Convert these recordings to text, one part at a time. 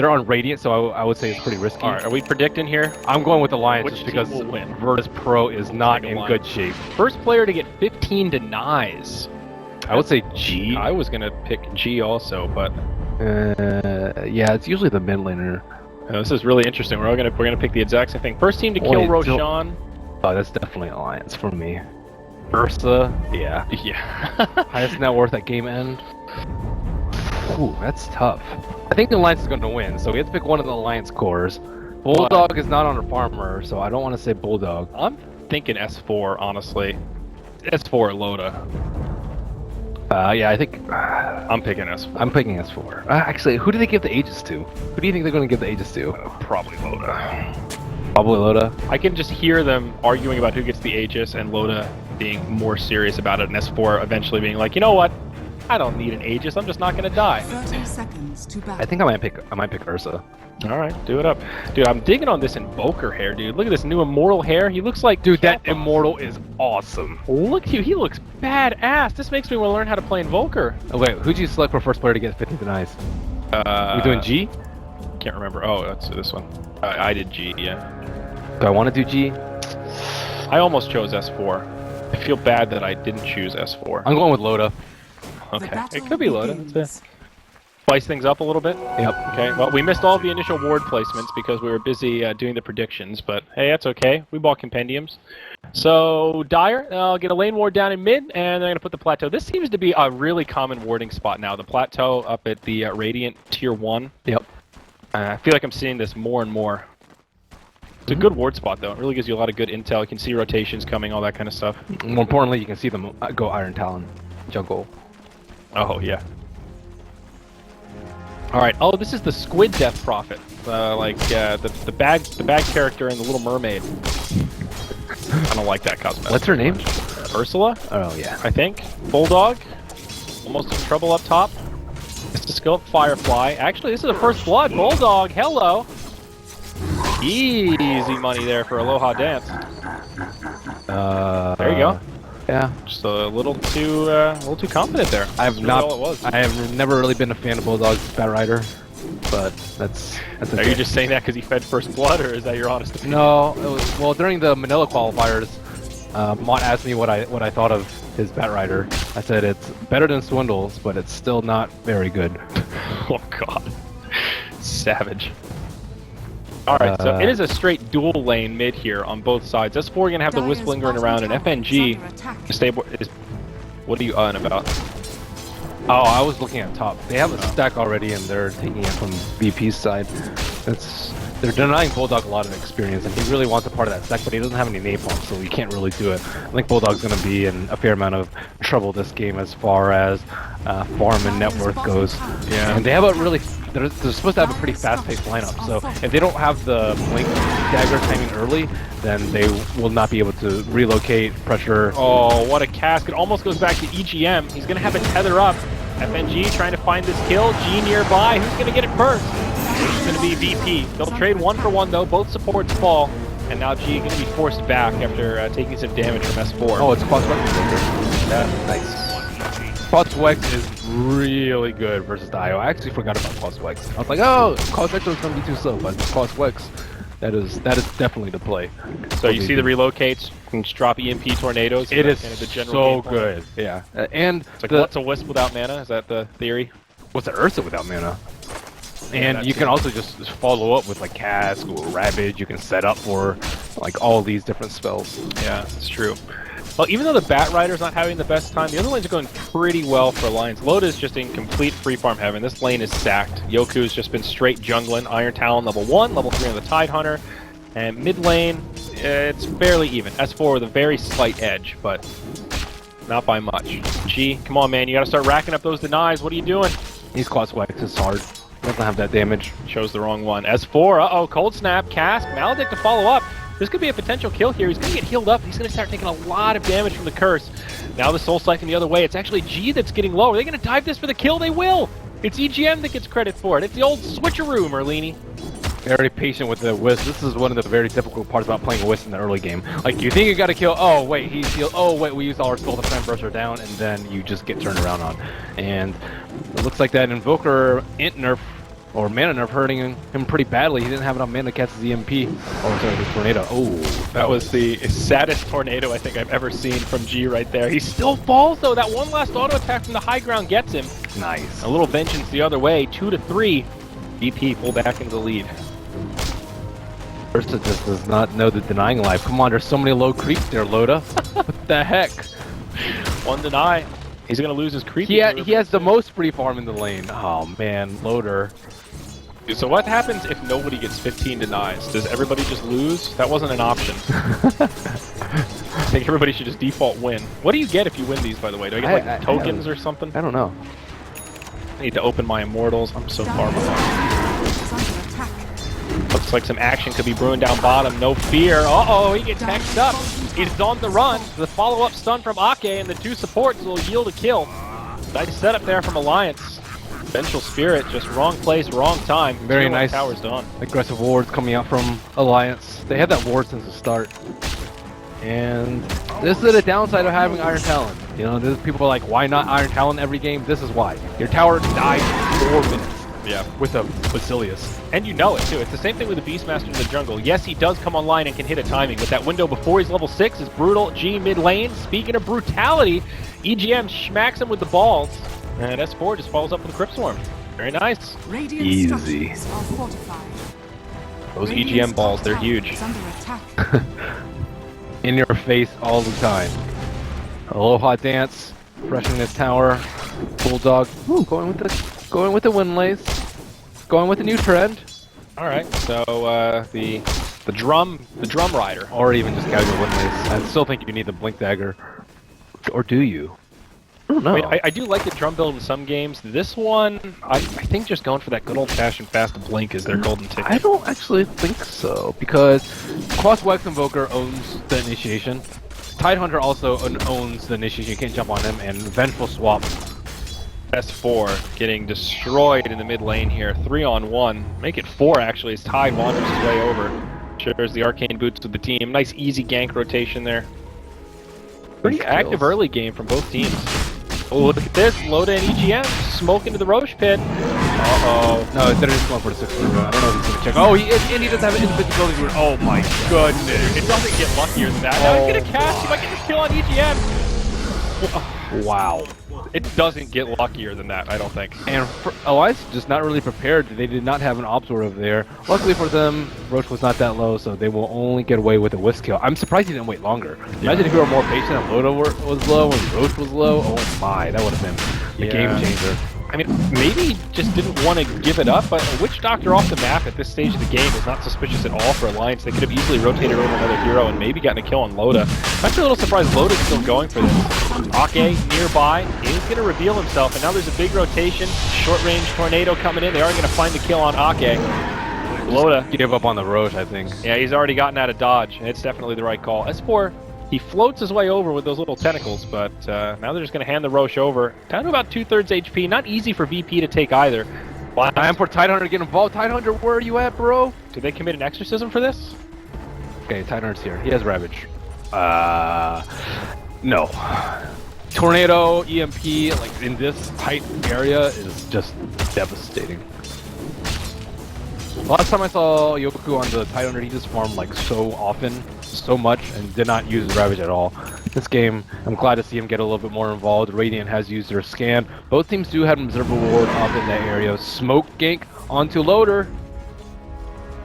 They're on Radiant, so I would say it's pretty risky. All right, are we predicting here? I'm going with Alliance Which just because team will win? VIRTUS.PRO is not in good shape. First player to get 15 denies. I would say G. I was gonna pick G also, but yeah, it's usually the mid laner. this is really interesting. We're gonna pick the exact same thing. First team to kill Roshan. Oh, that's definitely Alliance for me. Ursa, yeah. Highest net worth at game end. Ooh, that's tough. I think the Alliance is going to win, so we have to pick one of the Alliance cores. Bulldog is not on a farmer, so I don't want to say Bulldog. I'm thinking S4, honestly. S4 or Loda. Yeah, I think... I'm picking S4. I'm picking S4. Actually, who do they give the Aegis to? Who do you think they're going to give the Aegis to? Probably Loda. Probably Loda. I can just hear them arguing about who gets the Aegis, and Loda being more serious about it, and S4 eventually being like, you know what? I don't need an Aegis. I'm just not gonna die. 30 seconds to battle. I think I might pick Ursa. All right, do it up, dude. I'm digging on this Invoker hair, dude. Look at this new Immortal hair. He looks like dude. That Immortal is awesome. Look at you. He looks badass. This makes me want to learn how to play Invoker. Oh, wait, who'd you select for first player to get 50 denies? We doing G? Can't remember. Oh, that's this one. I did G. Yeah. Do I want to do G? I almost chose S4. I feel bad that I didn't choose S4. I'm going with Loda. Okay, it could be Loda. That's it. Spice things up a little bit. Yep. Okay. Well, we missed all of the initial ward placements because we were busy doing the predictions, but hey, that's okay. We bought compendiums. So Dire, I'll get a lane ward down in mid, and they're gonna put the plateau. This seems to be a really common warding spot now. The plateau up at the Radiant Tier 1. Yep. I feel like I'm seeing this more and more. It's a good ward spot, though. It really gives you a lot of good intel. You can see rotations coming, all that kind of stuff. More importantly, you can see them go Iron Talon jungle. Oh, yeah. Alright, oh, this is the Squid Death Prophet. The bag character in The Little Mermaid. I don't like that cosmetic. What's her name? Ursula? Oh, yeah. I think. Bulldog. Almost in trouble up top. It's the skill Firefly. Actually, this is a first blood. Bulldog, hello! Easy money there for Aloha Dance. There you go. Yeah, just a little too confident there. I have never really been a fan of Bulldog's Batrider, but that's. Are you just saying that because he fed first blood, or is that your honest opinion? No, it was, well, during the Manila qualifiers, Mott asked me what I thought of his Batrider. I said it's better than Swindle's, but it's still not very good. Oh God, savage. Alright, so it is a straight dual lane mid here on both sides. S4 are going to have the Wisp lingering around, and FNG is... What are you about? Oh, I was looking at top. They have a stack already, and they're taking it from VP's side. They're denying Bulldog a lot of experience, and he really wants a part of that stack, but he doesn't have any napalm, so he can't really do it. I think Bulldog's going to be in a fair amount of trouble this game as far as farm and net worth goes. Yeah. And they have a really... They're supposed to have a pretty fast-paced lineup, so if they don't have the blink dagger timing early, then they will not be able to relocate, pressure. Oh, what a cast. It almost goes back to EGM. He's going to have a tether up. FNG trying to find this kill. G nearby. Who's going to get it first? It's going to be VP. They'll trade 1-for-1, though. Both supports fall. And now G going to be forced back after taking some damage from S4. Oh, it's Quaswex. Yeah, nice. Quaswex is really good versus Dio. I actually forgot about Quaswex. I was like, oh, Quaswex was going to be too slow, but Quaswex, that is definitely the play. So you see the relocates, can just drop EMP tornadoes. It is kind of the general so good. Yeah. And it's like, what's a Wisp without mana? Is that the theory? What's an Ursa without mana? And you can also just follow up with like Cask or Ravage. You can set up for like all these different spells. Yeah, it's true. Well, even though the Batrider's not having the best time, the other lanes are going pretty well for Alliance. Loda is just in complete free farm heaven. This lane is stacked. Yoku's just been straight jungling. Iron Talon level 1, level 3 on the Tide Hunter. And mid lane, it's fairly even. S4 with a very slight edge, but not by much. G, come on, man. You got to start racking up those denies. What are you doing? He's Quaswex is hard. Doesn't have that damage. Chose the wrong one. S4, uh-oh, Cold Snap, Cask, Maledict to follow up. This could be a potential kill here. He's going to get healed up. He's going to start taking a lot of damage from the curse. Now the Soul Siphon the other way. It's actually G that's getting low. Are they going to dive this for the kill? They will! It's EGM that gets credit for it. It's the old switcheroo, Merlini. Very patient with the Wisp. This is one of the very difficult parts about playing Wisp in the early game. Like, you think you got to kill, oh wait, he's healed, oh wait, we used all our skull to try and brush her down, and then you just get turned around on. And it looks like that Invoker int nerf or mana nerf hurting him pretty badly. He didn't have enough mana to catch his EMP. Oh, sorry, his tornado. Oh, that was the saddest tornado I think I've ever seen from G right there. He still falls though. That one last auto attack from the high ground gets him. Nice. A little vengeance the other way. 2-3. VP pull back into the lead. Ursa just does not know the denying life. Come on, there's so many low creeps there, Loda. What the heck? One deny. He's gonna lose his creep. He has the most free farm in the lane. Oh man, Loader. So what happens if nobody gets 15 denies? Does everybody just lose? That wasn't an option. I think everybody should just default win. What do you get if you win these, by the way? Do I get like tokens or something? I don't know. I need to open my immortals. I'm so far behind. Looks like some action could be brewing down bottom. No fear. Uh-oh, he gets hexed up. He's on the run. The follow-up stun from Ake and the two supports will yield a kill. Nice setup there from Alliance. Vengeful Spirit, just wrong place, wrong time. Very nice. Tower's done. Aggressive wards coming out from Alliance. They had that ward since the start. And this is the downside of having Iron Talon. You know, there's people are like, why not Iron Talon every game? This is why. Your tower dies in 4 minutes. Yeah. With a Basilius. And you know it too. It's the same thing with the Beastmaster in the jungle. Yes, he does come online and can hit a timing, but that window before he's level 6 is brutal. G mid lane. Speaking of brutality, EGM smacks him with the balls. And S4 just follows up with a Crypt Swarm. Very nice. Easy. Those EGM balls, they're huge. In your face all the time. Aloha dance, freshening this tower. Bulldog, ooh, going with the Windlays. Going with the new trend. All right, so the drum rider, or even just casual Windlays. I still think you need the blink dagger, or do you? I don't know. I mean, I do like the drum build in some games. This one, I think just going for that good old-fashioned fast blink is their golden ticket. I don't actually think so, because Cross-Wax Invoker owns the initiation. Tidehunter also owns the initiation, you can't jump on him, and Vengeful Swap. S4 getting destroyed in the mid lane here. 3-on-1. Make it 4 actually as Tide wanders his way over. Shares the arcane boots with the team. Nice easy gank rotation there. Pretty active early game from both teams. Oh, look at this. Loda and EGM smoke into the Roche pit. Uh-oh. No, they're just going for the 6 I don't know if he's gonna check. Oh, and he doesn't have an invincibility route. Oh my goodness. It doesn't get luckier than that. Now he's gonna cast. He might get the kill on EGM. Wow. It doesn't get luckier than that, I don't think. And Alliance just not really prepared. They did not have an Obsor over there. Luckily for them, Roche was not that low, so they will only get away with a whisk kill. I'm surprised he didn't wait longer. Imagine if you were more patient and Loda was low and Roche was low. Oh my, that would have been the game changer. I mean, maybe he just didn't want to give it up, but a Witch Doctor off the map at this stage of the game is not suspicious at all for Alliance. They could have easily rotated over another hero and maybe gotten a kill on Loda. I'm actually a little surprised Loda's still going for this. Ake nearby is going to reveal himself, and now there's a big rotation. Short-range tornado coming in. They are going to find the kill on Ake. Loda gave up on the Roche, I think. Yeah, he's already gotten out of dodge, and it's definitely the right call. S4, he floats his way over with those little tentacles, but now they're just going to hand the Roche over. Down to about 2/3 HP. Not easy for VP to take either. Time for Tidehunter to get involved. Tidehunter, where are you at, bro? Did they commit an exorcism for this? Okay, Tidehunter's here. He has Ravage. No. Tornado, EMP, like in this tight area is just devastating. Last time I saw Yoku on the Tidehunter, he just farmed like so often, so much, and did not use Ravage at all. This game, I'm glad to see him get a little bit more involved. Radiant has used their scan. Both teams do have Observer Ward up in that area. Smoke gank onto Loader.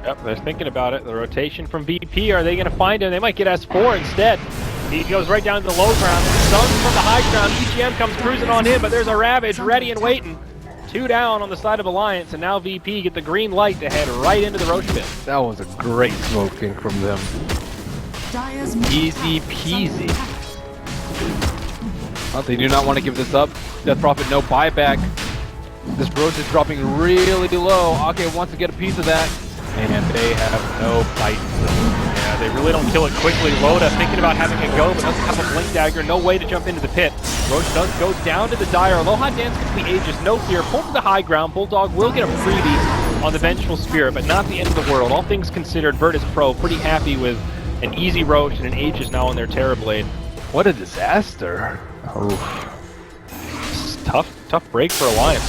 Yep, they're thinking about it. The rotation from VP, are they going to find him? They might get S4 instead. He goes right down to the low ground. Stuns from the high ground. EGM comes cruising on in, but there's a Ravage ready and waiting. 2 down on the side of Alliance, and now VP get the green light to head right into the Roche pit. That was a great smoking from them. Easy peasy. Oh, they do not want to give this up. Death Prophet, no buyback. This Roche is dropping really low. Ake wants to get a piece of that, and they have no fight. Yeah, they really don't kill it quickly. Loda thinking about having a go, but doesn't have a blink dagger. No way to jump into the pit. Roche does go down to the Dire. Aloha Dance complete aegis, no fear. Pull to the high ground. Bulldog will get a freebie on the Vengeful Spirit, but not the end of the world. All things considered, VIRTUS.PRO pretty happy with an easy Roche and an aegis now on their Terrorblade. What a disaster. Tough break for Alliance.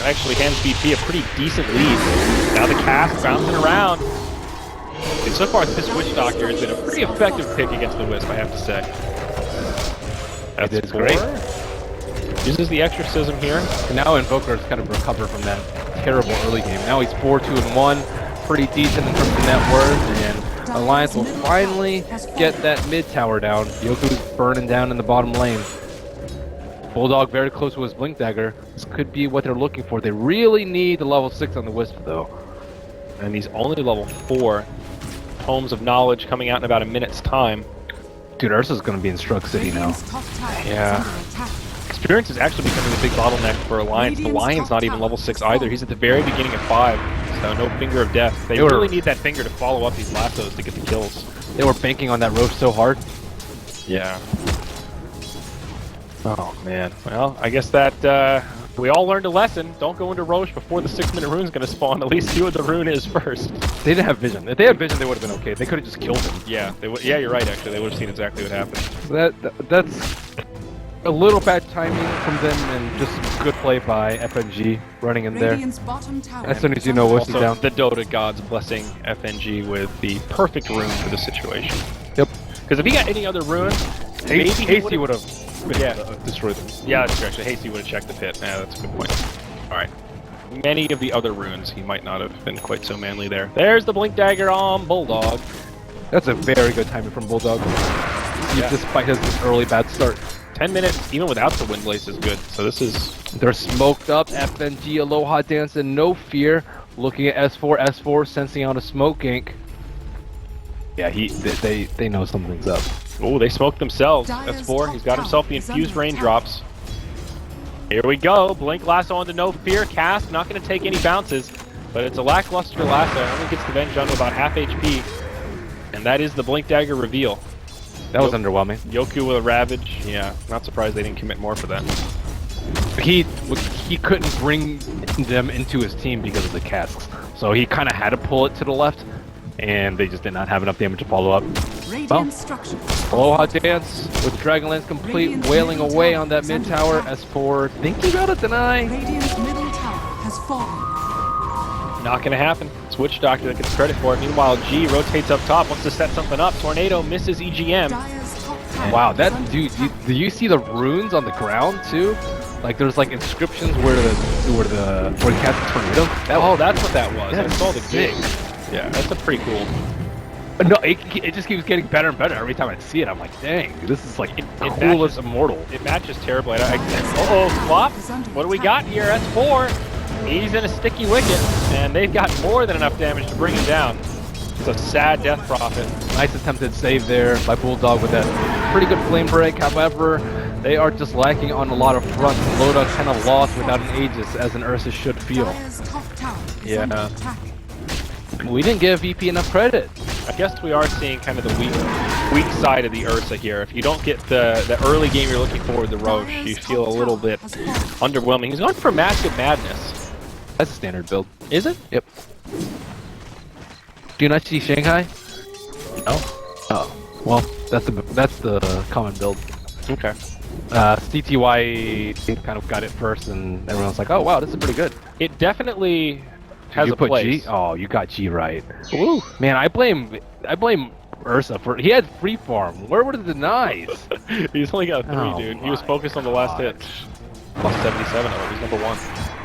actually hands VP a pretty decent lead. Now the cast bouncing around. And so far, this Witch Doctor has been a pretty effective pick against the Wisp, I have to say. That's great. Uses the Exorcism here. And now Invoker's kind of recovered from that terrible early game. Now he's 4-2-1, pretty decent in terms of net worth, and Alliance will finally get that mid tower down. Yoku's burning down in the bottom lane. Bulldog very close to his Blink Dagger. This could be what they're looking for. They really need the level 6 on the Wisp though. And he's only level 4. Tomes of Knowledge coming out in about a minute's time. Dude, Ursa's gonna be in Strug City now. Yeah. Experience is actually becoming a big bottleneck for Alliance. The Lion's not even level 6 either. He's at the very beginning of 5, so no Finger of Death. They really need that Finger to follow up these lassos to get the kills. They were banking on that Roche so hard. Yeah. Oh man. Well, I guess that we all learned a lesson. Don't go into Roche before the 6-minute rune's gonna spawn. At least see what the rune is first. They didn't have vision. If they had vision, they would have been okay. They could have just killed him. Yeah, they would. Yeah, you're right. Actually, they would have seen exactly what happened. That's a little bad timing from them, and just good play by FNG running in there. As soon as you know what's Also, down. the Dota gods blessing FNG with the perfect rune for the situation. Yep. Because if he got any other rune, maybe Hasty would have destroyed them. Yeah, that's true. Actually, Hasty would have checked the pit. Yeah, that's a good point. All right. Many of the other runes, he might not have been quite so manly there. There's the Blink Dagger on Bulldog. That's a very good timing from Bulldog. Despite his early bad start. 10 minutes, even without the Windlace, is good. So this is... They're smoked up. FNG, Aloha Dance, and No Fear. Looking at S4, sensing out a smoke ink. Yeah, they know something's up. Oh, they smoked themselves. S4, he's got himself the infused raindrops. Here we go. Blink lasso onto No Fear. Cast, not going to take any bounces, but it's a lackluster lasso. Only gets the Venge down to about half HP. And that is the Blink Dagger reveal. That was underwhelming. Yoku with a Ravage. Yeah, not surprised they didn't commit more for that. He couldn't bring them into his team because of the casks. So he kind of had to pull it to the left, and they just did not have enough damage to follow up. Well, Aloha Dance with Dragonlance complete, wailing away on that mid tower. S4 thinking about a deny. Radiant's middle tower has fallen. Not gonna happen. It's Witch Doctor that gets credit for it. Meanwhile, G rotates up top, wants to set something up. Tornado misses EGM. Wow, that dude! Do you see the runes on the ground too? Like there's like inscriptions where he cast the tornado. That's what that was. I saw the big. Yeah, that's a pretty cool. No, it just keeps getting better and better every time I see it. I'm like, dang, this is like coolest immortal. It matches terribly. Flop. What do we got here? S4. He's in a sticky wicket, and they've got more than enough damage to bring him down. It's a sad death prophet. Nice attempted save there by Bulldog with that pretty good flame break. However, they are just lacking on a lot of fronts. Loda kind of lost without an Aegis, as an Ursa should feel. Yeah. We didn't give VP enough credit. I guess we are seeing kind of the weak side of the Ursa here. If you don't get the early game you're looking for with the Roche, you feel a little bit underwhelming. He's going for Mask of Madness. That's a standard build. Is it? Yep. Do you not see Shanghai? No. Oh, well, that's the common build. Okay. CTY kind of got it first, and everyone's like, "Oh wow, this is pretty good." It definitely has you a put place. G? Oh, you got G right. Ooh. Man, I blame Ursa for he had free farm. Where were the denies? He's only got 3, Oh dude. He was my focused on the last hit. Plus 77 of it. He's number 1.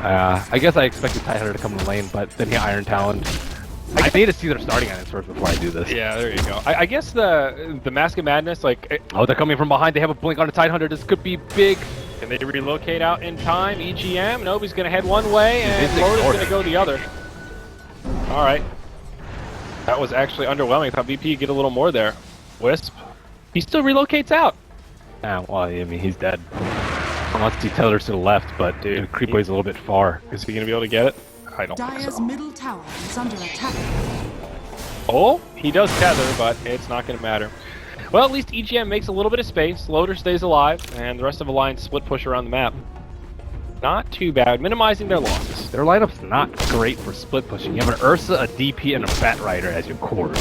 I guess I expected Tidehunter to come in the lane, but then he Iron Talon. I need to see their starting items first before I do this. Yeah, there you go. I guess the Mask of Madness, like... Oh, they're coming from behind. They have a blink on the Tidehunter. This could be big. Can they relocate out in time? EGM? Nope, he's going to head one way, and Loda's going to go the other. Alright. That was actually underwhelming. I thought VP would get a little more there. Wisp. He still relocates out. Well, I mean, he's dead. Unless he tethers to the left, but dude, Creepway's a little bit far. Is he going to be able to get it? I don't think Dire's so. middle tower is under attack. Oh, he does tether, but it's not going to matter. Well, at least EGM makes a little bit of space. Loader stays alive, and the rest of Alliance split push around the map. Not too bad, minimizing their losses. Their lineup's not great for split pushing. You have an Ursa, a DP, and a Bat Rider as your core.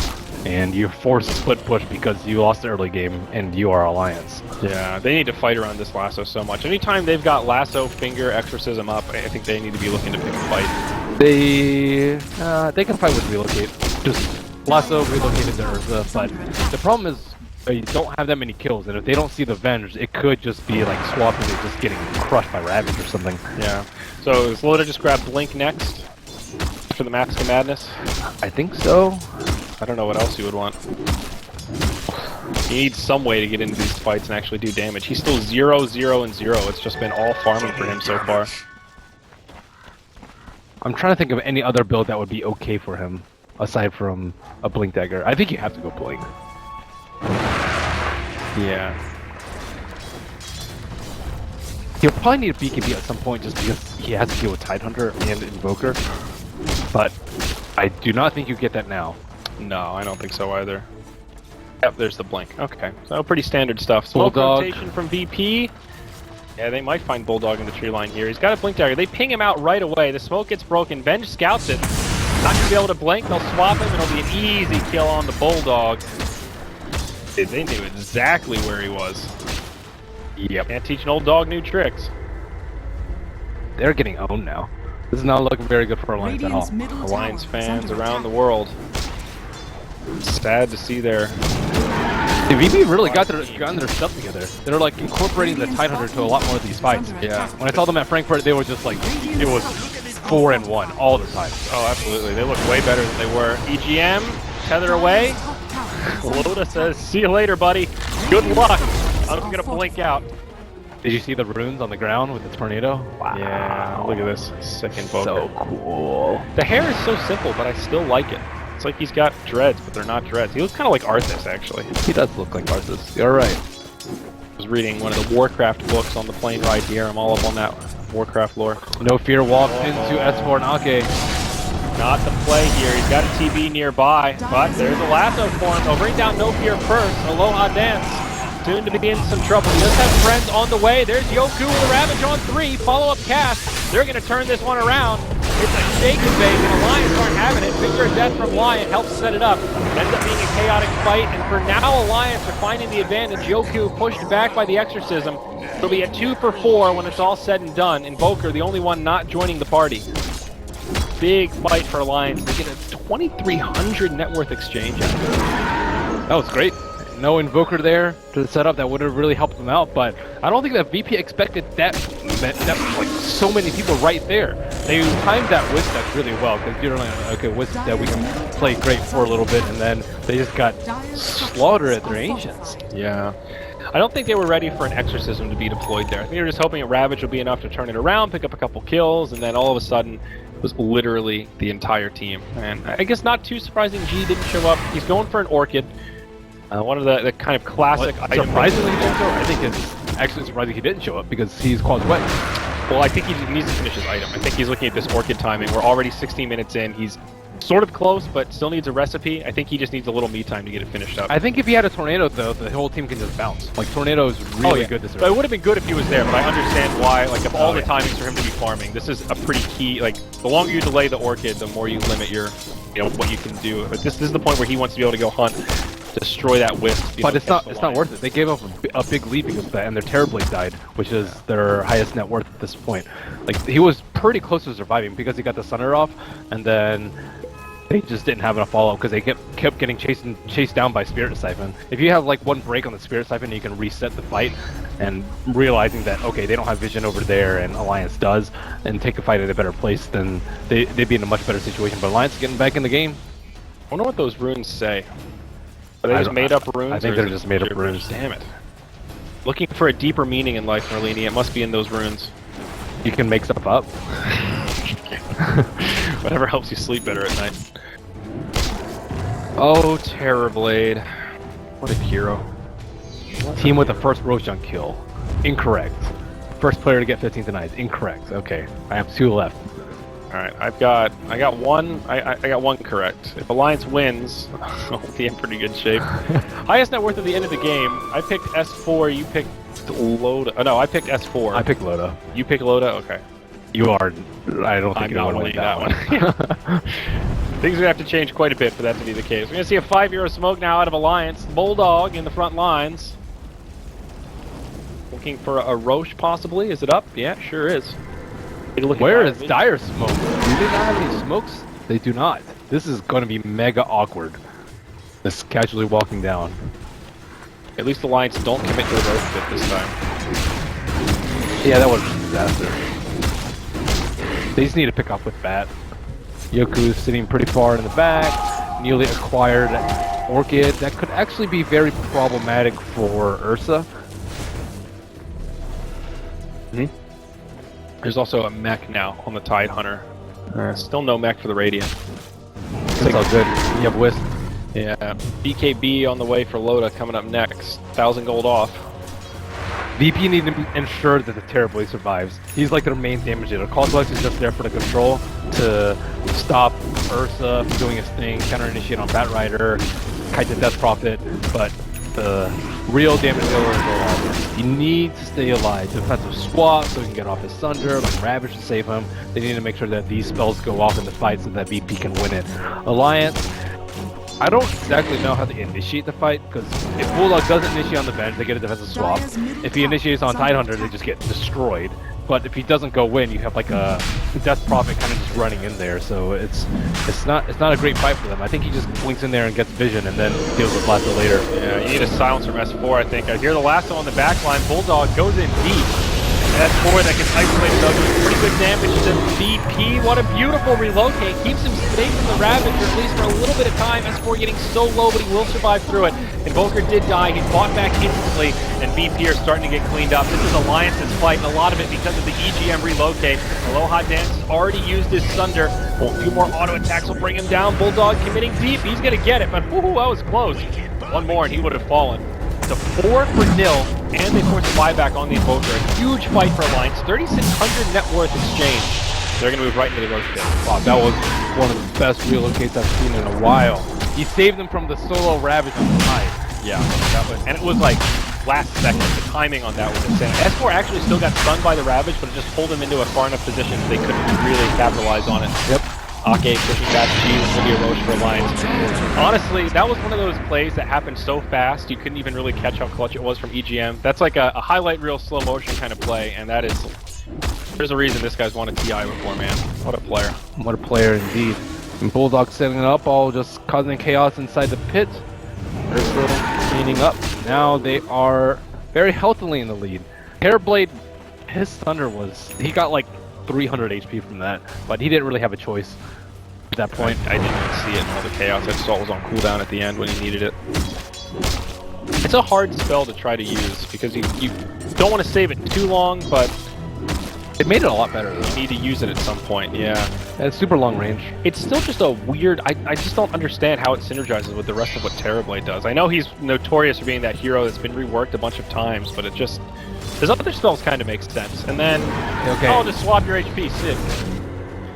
and you force a split push because you lost the early game and you are Alliance. Yeah, they need to fight around this lasso so much. Anytime they've got lasso, finger, exorcism up, I think they need to be looking to pick a fight. They can fight with relocate. Just lasso, relocate into Ursa, but the problem is you don't have that many kills, and if they don't see the Venge, it could just be like swapping it, just getting crushed by Ravage or something. Yeah. So is Loda just grab Blink next for the Mask of Madness? I think so. I don't know what else you would want. He needs some way to get into these fights and actually do damage. He's still 0, 0, and 0. It's just been all farming for him so far. I'm trying to think of any other build that would be okay for him, aside from a Blink Dagger. I think you have to go Blink. Yeah. He'll probably need a BKB at some point just because he has to deal with Tidehunter and Invoker. But I do not think you get that now. No, I don't think so either. Yep, there's the Blink. Okay, so pretty standard stuff. Smoke Bulldog. rotation from VP. Yeah, they might find Bulldog in the tree line here. He's got a Blink Dagger. They ping him out right away. The smoke gets broken. Venge scouts it. Not gonna be able to blink. They'll swap him. It'll be an easy kill on the Bulldog. They knew exactly where he was. Yep. Can't teach an old dog new tricks. They're getting owned now. This is not looking very good for Alliance at all. Radiant's middle Alliance tower is fans under around the attack. world. Sad to see their... The VP really gotten their stuff together. They're like incorporating the Tidehunter to a lot more of these fights. Yeah. When I saw them at Frankfurt, they were just like, it was 4-1 all the time. Oh, absolutely. They look way better than they were. EGM, tether away. Top tower is Loda says, see you later, buddy. Good luck. I'm just gonna blink out. Did you see the runes on the ground with the tornado? Wow. Yeah, look at this. Sick invoker. So cool. The hair is so simple, but I still like it. It's like he's got dreads, but they're not dreads. He looks kind of like Arthas, actually. He does look like Arthas. You're right. I was reading one of the Warcraft books on the plane ride here. I'm all up on that Warcraft lore. No Fear walks into S4 and Ake. Not the play here. He's got a TV nearby, but there's a lasso for him. They'll bring down No Fear first. Aloha Dance. Soon to be in some trouble. He does have friends on the way. There's Yoku with a Ravage on 3. Follow-up cast. They're going to turn this one around. It's a shake and bake, and Alliance aren't having it. Finger of Death from Lion helps set it up. Ends up being a chaotic fight, and for now, Alliance are finding the advantage. Yoku pushed back by the Exorcism. It'll be a 2 for 4 when it's all said and done. Invoker, the only one not joining the party. Big fight for Alliance. They get a 2,300 net worth exchange out of it. That was great. No Invoker there to set up. That would have really helped them out, but I don't think that VP expected that like so many people right there. They timed that Wisp deck really well because you're like, okay, Wisp that we can play great for a little bit, and then they just got slaughtered at their Ancients. Yeah. I don't think they were ready for an Exorcism to be deployed there. I think they were just hoping a Ravage would be enough to turn it around, pick up a couple kills, and then all of a sudden it was literally the entire team. And I guess not too surprising G didn't show up. He's going for an Orchid. One of the kind of classic items. Surprisingly, I think it's actually surprising he didn't show up because he's quad wet. Well, I think he needs to finish his item. I think he's looking at this Orchid timing. We're already 16 minutes in. He's sort of close, but still needs a recipe. I think he just needs a little me time to get it finished up. I think if he had a Tornado, though, the whole team can just bounce. Like, Tornado is really good this early. But it would have been good if he was there, but I understand why. Like, of all the timings for him to be farming, this is a pretty key. Like, the longer you delay the Orchid, the more you limit your, what you can do. But this is the point where he wants to be able to go hunt, destroy that Wisp. But it's not worth it. They gave up a big lead because of that, and their Terrorblade died, which is their highest net worth at this point. Like, he was pretty close to surviving because he got the Sunner off, and then they just didn't have enough follow-up because they kept getting chased down by Spirit Siphon. If you have like one break on the Spirit Siphon, you can reset the fight, and realizing that, okay, they don't have vision over there and Alliance does, and take a fight at a better place, then they'd be in a much better situation. But Alliance is getting back in the game. I wonder what those runes say. Are they just made up runes? I think they're just made up runes. Damn it. Looking for a deeper meaning in life, Merlini. It must be in those runes. You can make stuff up. Whatever helps you sleep better at night. Oh, Terrorblade. What a hero. Team with the first Roshan kill. Incorrect. First player to get 15 denies. Incorrect. Okay. I have 2 left. Alright, I got one correct. If Alliance wins, I'll be in pretty good shape. Highest net worth at the end of the game. I picked S4, you picked Loda. Oh no, I picked S4. I picked Loda. You picked Loda? Okay. You are. I don't think I'm you're not winning winning that one. Things are gonna have to change quite a bit for that to be the case. We're gonna see a 5-0 smoke now out of Alliance. Bulldog in the front lines. Looking for a Roche possibly. Is it up? Yeah, sure is. Where is Dire Smoke? Do they not have any smokes? They do not. This is going to be mega awkward. Just casually walking down. At least Alliance don't commit to the Roche bit this time. Yeah, that was a disaster. They just need to pick up with Bat. Yoku's sitting pretty far in the back. Newly acquired Orchid. That could actually be very problematic for Ursa. There's also a mech now on the Tide Hunter. Still no mech for the Radiant. That's all good. You have Wisp. Yeah. BKB on the way for Loda coming up next. 1,000 gold off. VP need to ensure that the Terror Blade survives. He's like their main damage dealer. Caldwell is just there for the control to stop Ursa from doing his thing, counter-initiate on Batrider, kite the Death Prophet, but the real damage dealer is Loda. He needs to stay alive. Defensive swap so he can get off his Sunder, like Ravage to save him. They need to make sure that these spells go off in the fight so that VP can win it. Alliance, I don't exactly know how to initiate the fight, because if Bulldog doesn't initiate on the bench, they get a defensive swap. If he initiates on Tidehunter, they just get destroyed. But if he doesn't go in, you have like a Death Prophet kind of just running in there, so it's not a great fight for them. I think he just blinks in there and gets vision and then deals with lasso later. Yeah, you need a silence from S4, I think. I hear the lasso on the back line. Bulldog goes in deep. S4 that gets isolated though, doing pretty good damage to VP. What a beautiful relocate. Keeps him safe from the Ravager, at least for a little bit of time. S4 getting so low, but he will survive through it. Invoker did die. He fought back instantly, and VP are starting to get cleaned up. This is Alliance's fight, and a lot of it because of the EGM relocate. Aloha Dance has already used his Sunder. A few more auto attacks will bring him down. Bulldog committing deep. He's going to get it, but whoo, that was close. One more, and he would have fallen. It's a 4-0, and they force a buyback on the Invoker. A huge fight for Alliance. 3,600 net worth exchange. They're going to move right into the Roche pit. Wow, that was one of the best relocates I've seen in a while. He saved them from the solo Ravage on the Tide. Yeah, that was, and it was like last second. The timing on that was insane. S4 actually still got stunned by the Ravage, but it just pulled him into a far enough position so they couldn't really capitalize on it. Yep. Ake pushing back Cheese will be a Roche for Alliance. Honestly, that was one of those plays that happened so fast you couldn't even really catch how clutch it was from EGM. That's like a highlight reel slow motion kind of play, and that is... There's a reason this guy's won a TI before, man. What a player. What a player indeed. And Bulldog setting it up, all just causing chaos inside the pit. Ursa cleaning up. Now they are very healthily in the lead. Hairblade, his Thunder was... He got like 300 HP from that, but he didn't really have a choice at that point. I didn't even see it in all the chaos. I just saw it was on cooldown at the end when he needed it. It's a hard spell to try to use because you don't want to save it too long, but it made it a lot better though. You need to use it at some point, yeah. And it's super long range. It's still just a weird... I just don't understand how it synergizes with the rest of what Terrorblade does. I know he's notorious for being that hero that's been reworked a bunch of times, but it just... His other spells kind of make sense. And then, oh, just swap your HP, sick.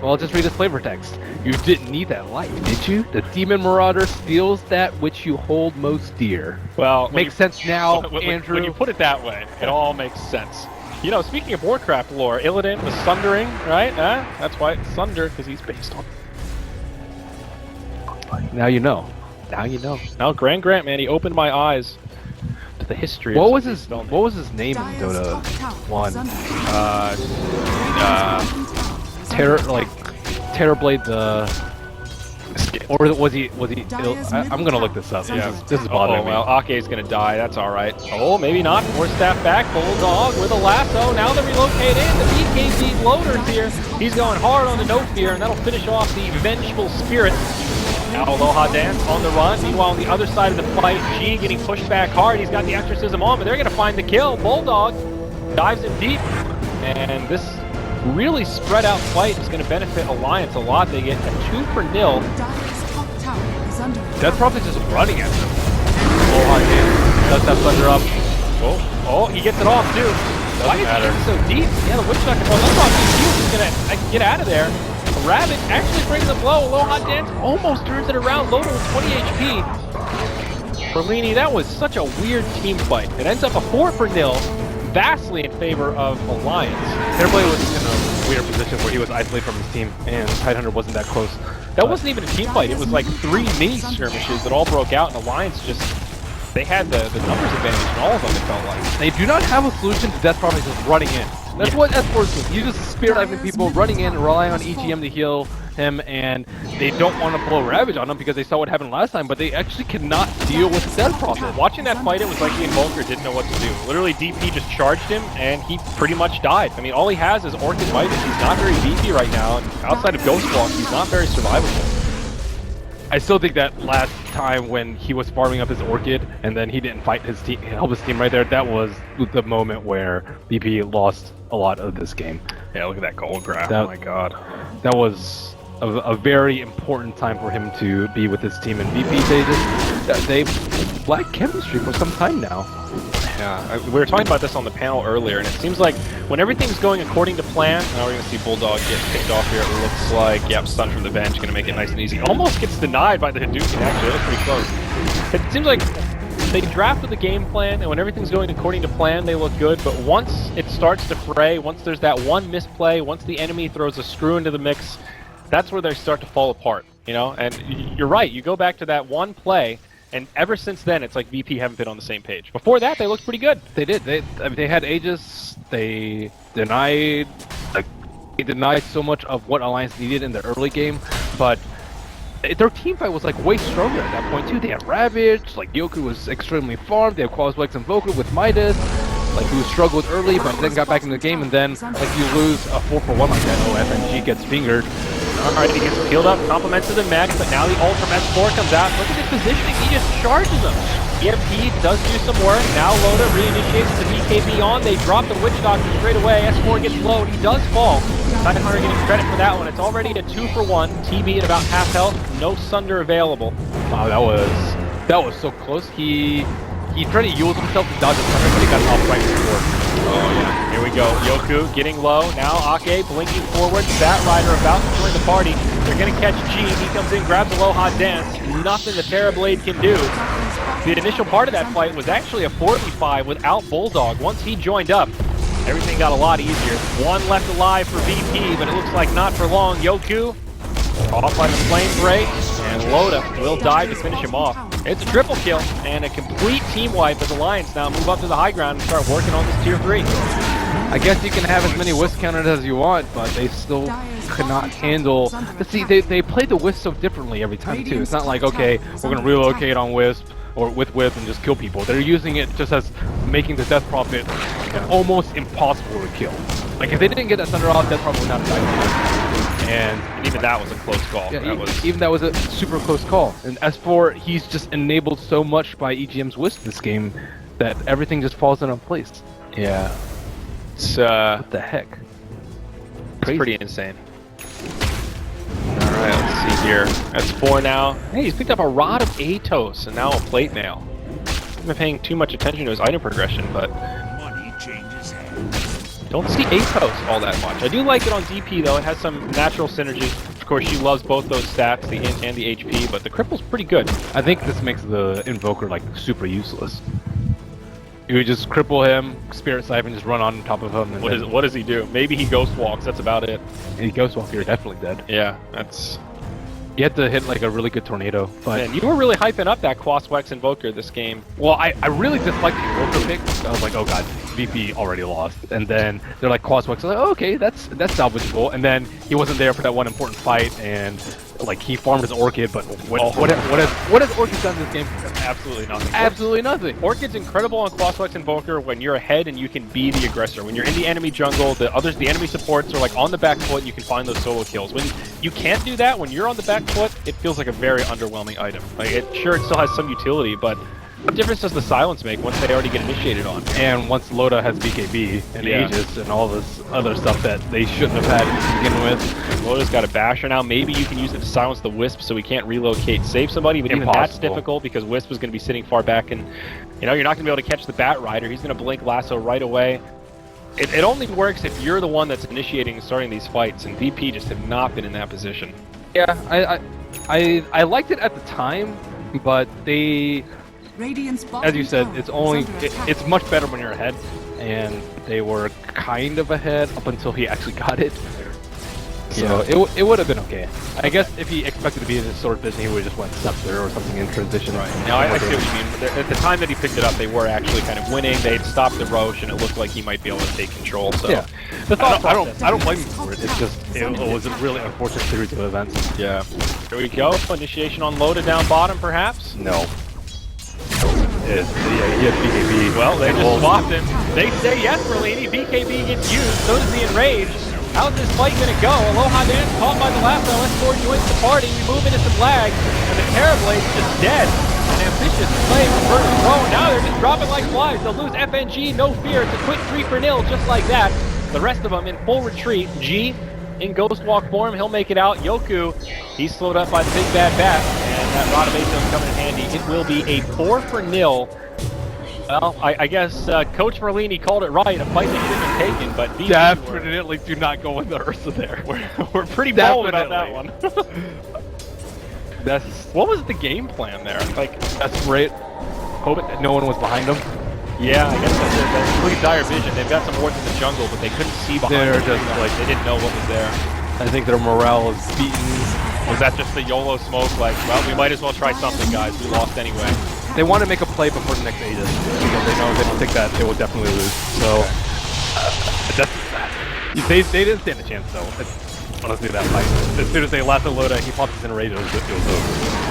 Well, just read the flavor text. You didn't need that life, did you? The Demon Marauder steals that which you hold most dear. Well, makes sense now, Andrew. When you put it that way, it all makes sense. You know, speaking of Warcraft lore, Illidan was sundering, right? That's why it's Sunder, because he's based on... Now you know. Now you know. Now, Grant, man, he opened my eyes to the history what of was his name in Dota 1? Terrorblade the... Or was he I'm gonna look this up. Yeah, this is bothering me. Well, Ake's gonna die. That's all right. Oh, maybe not. Force staff back. Bulldog with a lasso. Now the relocate in. The BKB loaders here. He's going hard on the No Fear, and that'll finish off the Vengeful Spirit. Now Aloha Dance on the run. Meanwhile, on the other side of the fight, G getting pushed back hard. He's got the Exorcism on, but they're gonna find the kill. Bulldog dives in deep, and this really spread out fight is going to benefit Alliance a lot. They get a 2-0. Death Prophet's just running at them. Aloha Dance does that Thunder up. Oh, he gets it off too. Why is he getting so deep? Yeah, the Witchknight control. That's why he's going to get out of there. Rabbit actually brings a blow. Aloha Dance almost turns it around. Loda with 20 HP. Berlini, that was such a weird team fight. It ends up a 4-0. Vastly in favor of Alliance. Everybody was gonna weird position where he was isolated from his team, and Tidehunter wasn't that close. That wasn't even a team fight. It was like 3 mini skirmishes that all broke out, and Alliance just, they had the numbers advantage in all of them, it felt like. They do not have a solution to death problem, just running in. That's what S4 is doing. You just spirit knifing people, running in, relying on EGM to heal him, and they don't want to blow Ravage on him because they saw what happened last time, but they actually cannot deal with the death process. Watching that fight, it was like the Invoker didn't know what to do. Literally, DP just charged him, and he pretty much died. I mean, all he has is Orchid Midas. He's not very beefy right now, and outside of Ghost Walk, he's not very survivable. I still think that last time when he was farming up his Orchid and then he didn't fight his team, help his team right there, that was the moment where BP lost a lot of this game. Yeah, look at that gold graph. Oh my god. That was a very important time for him to be with his team, and BP, they lack chemistry for some time now. Yeah, we were talking about this on the panel earlier, and it seems like when everything's going according to plan, now we're going to see Bulldog get picked off here. It looks like, yep, stun from the bench, going to make it nice and easy. Almost gets denied by the Hadouken, actually. That was pretty close. It seems like they drafted the game plan, and when everything's going according to plan, they look good, but once it starts to fray, once there's that one misplay, once the enemy throws a screw into the mix, that's where they start to fall apart, you know? And you're right, you go back to that one play, and ever since then, it's like VP haven't been on the same page. Before that, they looked pretty good. They did. I mean, they had Aegis. They denied so much of what Alliance needed in the early game, but their team fight was like way stronger at that point too. They had Ravage, like Yoku was extremely farmed. They have Quaswex Invoker with Midas, like who struggled early but then got back in the game, and then like you lose a 4-for-1 like that. Oh, FNG gets fingered. Alright, he gets peeled up, compliments to the mech, but now the ult from S4 comes out. Look at his positioning, he just charges him. EMP does do some work. Now Loda reinitiates the BKB on. They drop the Witch Doctor straight away. S4 gets low. He does fall. Tidehunter getting credit for that one. It's already a 2-for-1. TB at about half health. No Sunder available. Wow, that was so close. He tried to use himself to dodge the Sunder, but he got off right before. Oh yeah, here we go. Yoku getting low. Now Ake blinking forward. Bat Rider about to join the party. They're going to catch G. He comes in, grabs a low hot dance. Nothing the Terrorblade can do. The initial part of that fight was actually a 4v5 without Bulldog. Once he joined up, everything got a lot easier. One left alive for VP, but it looks like not for long. Yoku off by the flame break, and Loda will die to finish him off. It's a triple kill and a complete team wipe as Alliance now move up to the high ground and start working on this tier 3. I guess you can have as many Wisp counters as you want, but they still cannot handle. See, they play the Wisp so differently every time too. It's not like, okay, we're gonna relocate on Wisp or with Wisp and just kill people. They're using it just as making the Death Prophet almost impossible to kill. Like if they didn't get that Thunder off, Death Prophet would not have died. And even that was a close call. Yeah, even that was a super close call. And S4, he's just enabled so much by EGM's Wisp this game that everything just falls into place. Yeah. It's what the heck? It's pretty insane. Alright, let's see here. S4 now. Hey, he's picked up a Rod of Atos and now a Plate Mail. I haven't been paying too much attention to his item progression, but don't see Atos all that much. I do like it on DP though, it has some natural synergy. Of course, she loves both those stats, the int and the HP, but the cripple's pretty good. I think this makes the Invoker like super useless. You just cripple him, Spirit Siphon, just run on top of him. And what does he do? Maybe he Ghost Walks, that's about it. He Ghost Walks, you're definitely dead. Yeah, that's... You had to hit like a really good tornado. But man, you were really hyping up that Quaswex Invoker this game. Well, I really disliked the Invoker pick. I was like, oh god, VP already lost. And then they're like Quaswex. I was like, oh, okay, that's salvageable. And then he wasn't there for that one important fight, and like he farmed his Orchid. But what has Orchid done this game? Absolutely nothing. Absolutely nothing. Orchid's incredible on Quaswex Invoker when you're ahead and you can be the aggressor. When you're in the enemy jungle, the enemy supports are like on the back foot, and you can find those solo kills. When you can't do that, when you're on the back foot, it feels like a very underwhelming item. Like it still has some utility, but what difference does the silence make once they already get initiated on? And once Loda has BKB and Aegis and all this other stuff that they shouldn't have had to begin with. Loda's got a basher now. Maybe you can use it to silence the Wisp so he can't relocate, save somebody, but even that's difficult because Wisp is going to be sitting far back, and you know you're not going to be able to catch the Bat Rider. He's going to blink lasso right away. It only works if you're the one that's initiating and starting these fights, and VP just have not been in that position. Yeah, I liked it at the time, but they... As you said, it's much better when you're ahead, and they were kind of ahead up until he actually got it. So it would have been okay. I guess if he expected to be in his sword position, he would have just went Scepter or something in transition. Right. Now I see what you mean. At the time that he picked it up, they were actually kind of winning. They'd stopped the Roche, and it looked like he might be able to take control. So Yeah. the thought I process. don't blame him for it. It's just it was a really unfortunate series of events. Yeah. Here we go. Initiation on Loda down bottom, perhaps. No. Yeah, he had BKB. Well, they just swapped him. They say yes, Merlini. BKB gets used. So does the Enrage. How's this fight gonna go? Aloha Dance caught by the last round. Let's forward you into the party. We move into some lag. And the Terrorblade's just dead. An ambitious play from VIRTUS.PRO. Now they're just dropping like flies. They'll lose FNG. No fear. It's a quick 3-0 just like that. The rest of them in full retreat. G in Ghost Walk form. He'll make it out. Yoku, he's slowed up by the big bad bat. And that Rotomation's coming in handy. It will be a 4-0. Well, I guess Coach Merlini called it right, a fight that shouldn't have taken, but VP Definitely do not go in the Ursa there. We're pretty bold about that one. What was the game plan there? Like, That's great. Hope no one was behind him. yeah, I guess that's it. Look at Dire Vision. They've got some wards in the jungle, but they couldn't see behind They're them. just like They didn't know what was there. I think their morale is beaten. Was that just the YOLO smoke? Like, well, we might as well try something, guys. We lost anyway. They want to make a play before the next Aegis because they know if they don't take that, they will definitely lose. So they didn't stand a chance though. Honestly, that fight. As soon as they left the Loda, he popped his Enrage. It was over.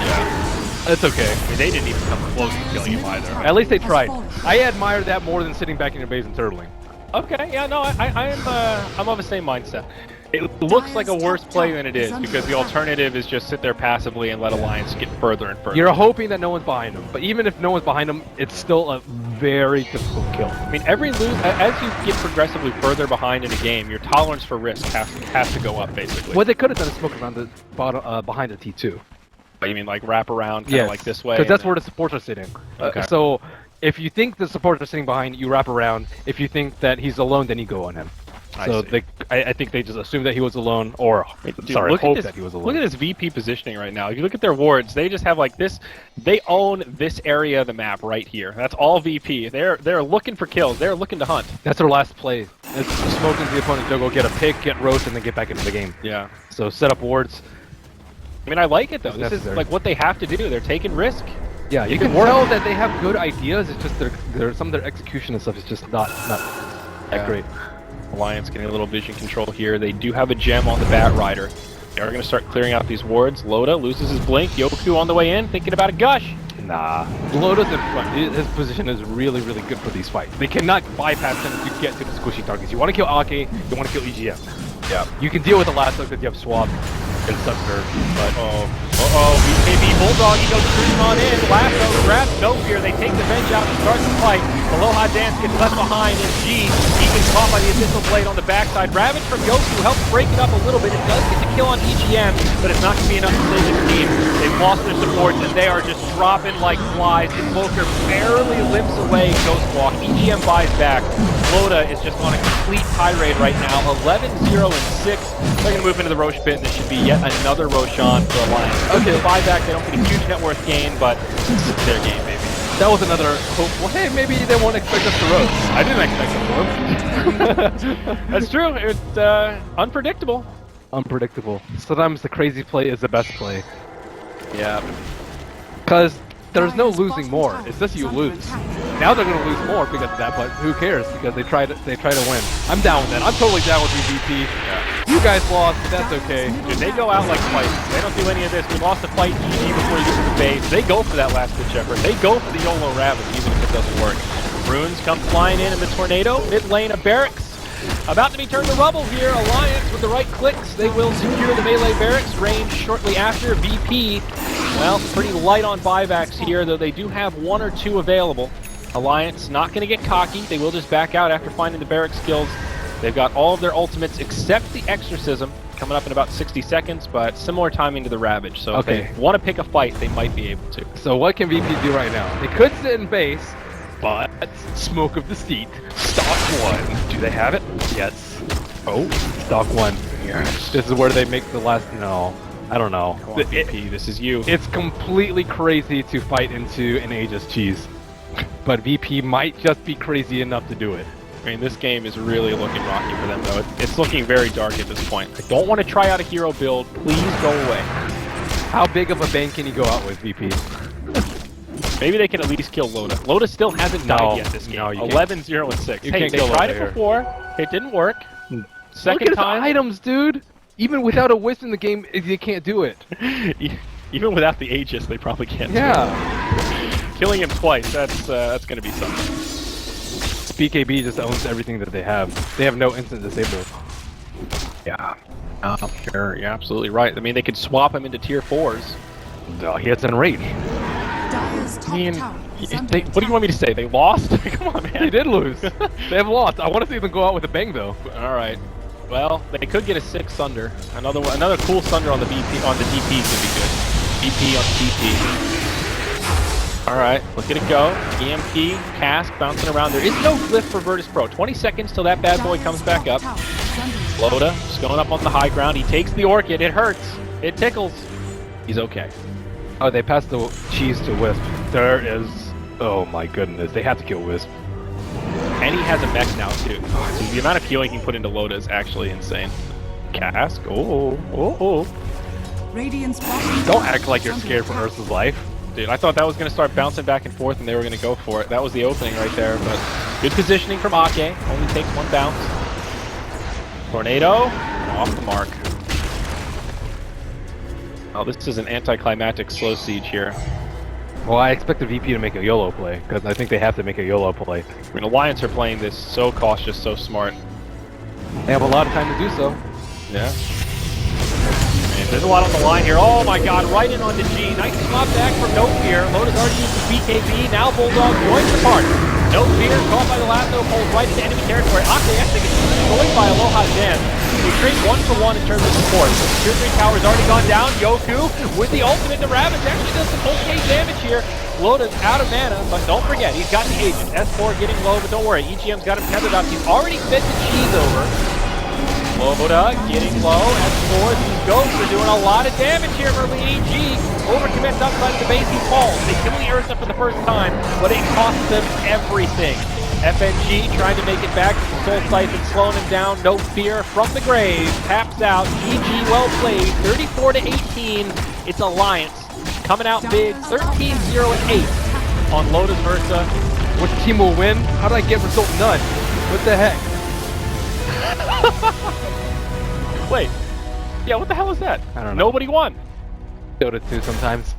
Yeah. It's okay. I mean, they didn't even come close to killing him either. At least they tried. I admire that more than sitting back in your base and turtling. Okay, yeah, no, I'm of the same mindset. It looks like a worse play than it is because the alternative is just sit there passively and let Alliance get further and further. You're hoping that no one's behind him, but even if no one's behind him, it's still a very difficult kill. I mean, as you get progressively further behind in a game, your tolerance for risk has to go up, basically. What they could have done is smoke around the bottom, behind the T2. You mean like wrap around, kind of like this way? Because that's where the supports are sitting. Okay. So if you think the supports are sitting behind, you wrap around. If you think that he's alone, then you go on him. So I think they just assumed that he was alone, or hope that he was alone. Look at this VP positioning right now. If you look at their wards, they just have like this. They own this area of the map right here. That's all VP. They're looking for kills. They're looking to hunt. That's their last play. It's smoke into the opponent's jungle, get a pick, get roast, and then get back into the game. Yeah. So set up wards. I mean, I like it though. It's This necessary. is like what they have to do. They're taking risk. Yeah, you can tell that they have good ideas. It's just some of their execution and stuff is just not that great. Alliance getting a little vision control here. They do have a gem on the Bat Rider. They are going to start clearing out these wards. Loda loses his blink. Yoku on the way in, thinking about a gush. Nah. Loda's in front. His position is really, really good for these fights. They cannot bypass him to get to the squishy targets. You want to kill Ake, you want to kill EGM. Yeah. You can deal with the last look because you have Swap and Scepter, but... BKB Bulldog, he goes cruising on in. Lasso grabs no fear. They take the bench out and start the fight. Aloha Dance gets left behind, and G, he gets caught by the Abyssal Blade on the backside. Ravage from Yoku helps break it up a little bit. It does get the kill on EGM, but it's not going to be enough to save this team. They've lost their supports, and they are just dropping like flies. Invoker barely limps away Ghost Walk. EGM buys back. Loda is just on a complete tirade right now. 11-0 and 6. They're going to move into the Roche pit, and this should be yet another Roshan for Alliance. Okay, the buyback, they don't get a huge net worth gain, but it's their game, baby. That was another hope. Well, hey, maybe they won't expect us to roast. I didn't expect them to roast. That's true. It's unpredictable. Unpredictable. Sometimes the crazy play is the best play. Yeah. Because there's no losing more. It's just you lose. Now they're going to lose more because of that, but who cares? Because they try to win. I'm down with that. I'm totally down with VP. Yeah. You guys lost. That's okay. Dude, they go out like fights. They don't do any of this. We lost a fight easy before you get to the base. They go for that last pitch effort. They go for the YOLO Ravage, even if it doesn't work. Runes come flying in the tornado. Mid lane of Barracks. About to be turned to rubble here. Alliance with the right clicks. They will secure the melee Barracks range shortly after. VP, well, pretty light on buybacks here, though they do have 1 or 2 available. Alliance not going to get cocky. They will just back out after finding the Barracks skills. They've got all of their ultimates except the Exorcism coming up in about 60 seconds, but similar timing to the Ravage. So if they want to pick a fight, they might be able to. So what can VP do right now? They could sit in base, but Smoke of Deceit. Stock 1. Do they have it? Yes. Oh, Stock 1. Yes. This is where they make the last... No. I don't know. Come on, VP, this is you. It's completely crazy to fight into an Aegis cheese. But VP might just be crazy enough to do it. I mean, this game is really looking rocky for them, though. It's looking very dark at this point. I don't want to try out a hero build. Please go away. How big of a bang can you go out with, VP? Maybe they can at least kill Loda. Loda still hasn't died yet this game. No, you 11, 0, and 6. You Hey, can't they kill tried Loda it before. It didn't work. Second Look at time. his items, dude. Even without a wisp in the game, they can't do it. Even without the Aegis, they probably can't do it. Killing him twice, that's going to be something. BKB just owns everything that they have. They have no instant disable. Yeah. Sure, you're absolutely right. I mean, they could swap him into tier 4s. No, he has enrage. Dire's top I mean, tower is under what do you want me to say? They lost? Come on, man. They did lose. They have lost. I want to see them go out with a bang, though. All right. Well, they could get a 6 Sunder. Another cool Sunder on the BP on the DP could be good. BP on DP. All right, look at it go. EMP, Cask bouncing around. There is no glyph for VIRTUS.PRO. 20 seconds till that bad boy comes back up. Loda just going up on the high ground. He takes the Orchid. It hurts. It tickles. He's okay. Oh, they passed the cheese to Wisp. There is... Oh my goodness, they have to kill Wisp. And he has a mech now, too. So the amount of healing he can put into Loda is actually insane. Cask. Oh. Radiant's bottom Don't tower act like is you're under scared for attack. Ursa's life. Dude, I thought that was going to start bouncing back and forth and they were going to go for it. That was the opening right there, but good positioning from Ake. Only takes 1 bounce. Tornado, off the mark. Oh, this is an anticlimactic slow siege here. Well, I expected VP to make a YOLO play, because I think they have to make a YOLO play. I mean, Alliance are playing this so cautious, so smart. They have a lot of time to do so. Yeah. Man, there's a lot on the line here. Oh my god, right in onto G. Nice swap back from No Fear. Loda's already used the BKB. Now Bulldog joins the party. No Fear, caught by the lasso, pulls right into enemy territory. Ake actually gets destroyed by Aloha Zen. We trade 1 for 1 in terms of support. So the tier 3 tower's already gone down. Yoku with the ultimate to Ravage actually does some full K damage here. Loda's out of mana, but don't forget, he's got the agent. S4 getting low, but don't worry, EGM's got him tethered up. He's already fed the cheese over. Loda getting low. S4, these ghosts are doing a lot of damage here, Merlini. G overcommits outside of the base, he falls. They kill the Ursa for the first time, but it costs them everything. FNG trying to make it back to the Soul Siphon, slowing him down. No Fear from the grave. Taps out. GG, well played. 34-18. It's Alliance coming out big. 13-0-8 on Loda's Ursa. Which team will win? How did I get result none? What the heck? Wait. Yeah, what the hell is that? I don't know. Nobody won. Dota 2 sometimes.